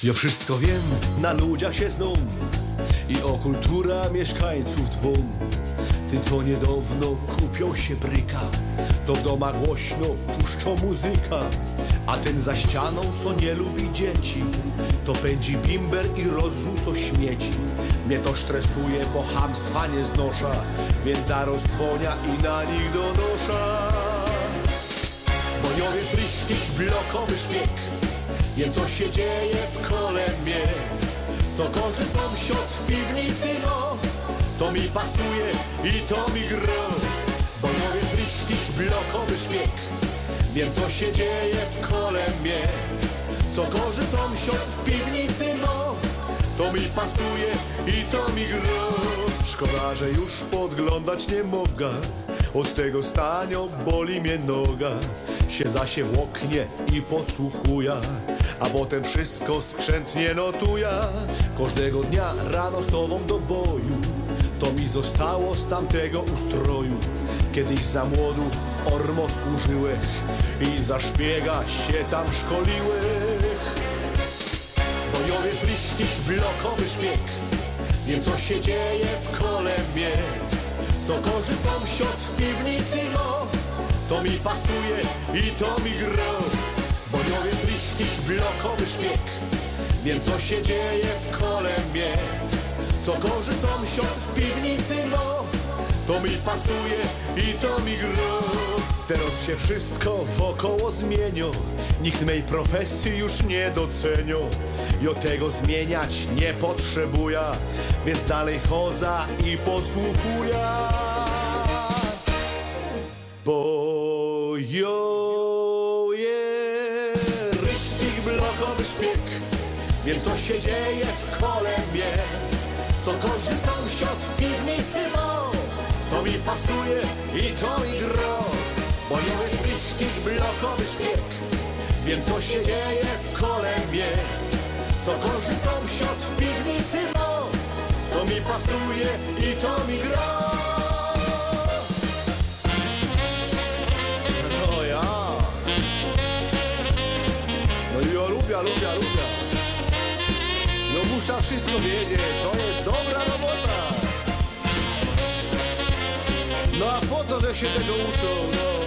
Ja wszystko wiem, na ludziach się znów i o kultura mieszkańców dbom. Ty co niedawno kupią się bryka, to w domach głośno puszczą muzyka. A ten za ścianą, co nie lubi dzieci, to pędzi bimber i rozrzuca śmieci. Mnie to stresuje, bo chamstwa nie znosza, więc zaraz dzwonia i na nich donosza. Bojowy z richtig blokowy szpieg, wiem co się dzieje w kole mnie. Co korzy sąsiad w piwnicy, no to mi pasuje i to mi gro. Bojowy z richtig blokowy szpieg, wiem co się dzieje w kole mnie. Co korzy sąsiad w piwnicy, no to mi pasuje i to mi gro. Szkoda, że już podglądać nie mogę, od tego stania boli mnie noga. Siedza się w oknie i podsłuchuję, a potem wszystko skrzętnie notuję. Każdego dnia rano z tobą do boju, to mi zostało z tamtego ustroju. Kiedyś za młodu w Ormo służyłech i za szpiega się tam szkoliłech. Bojowy z richtig blokowy szpieg, wiem co się dzieje w kole mnie. Co korzy sąsiad w piwnicy, no to mi pasuje i to mi gro. Bojowy z richtig blokowy szpieg, wiem co się dzieje w kole mnie. Co korzy sąsiad w piwnicy, no to mi pasuje i to mi gro. Teraz się wszystko wokoło zmienią, nikt mej profesji już nie docenią. I od tego zmieniać nie potrzebuję, więc dalej chodzę i podsłuchuję. Bojowy richtig blokowy szpieg, wiem co się dzieje w kole mnie. Co korzy sąsiad w piwnicy, no to mi pasuje i to mi gro. Bojowy richtig blokowy szpieg, wiem co się dzieje w kole mnie. Co korzy sąsiad w piwnicy, no to mi pasuje i to mi gro. No ja. No ja lubię. No muszę wszystko wiedzieć, to jest dobra robota. No a po co, że się tego uczą, no?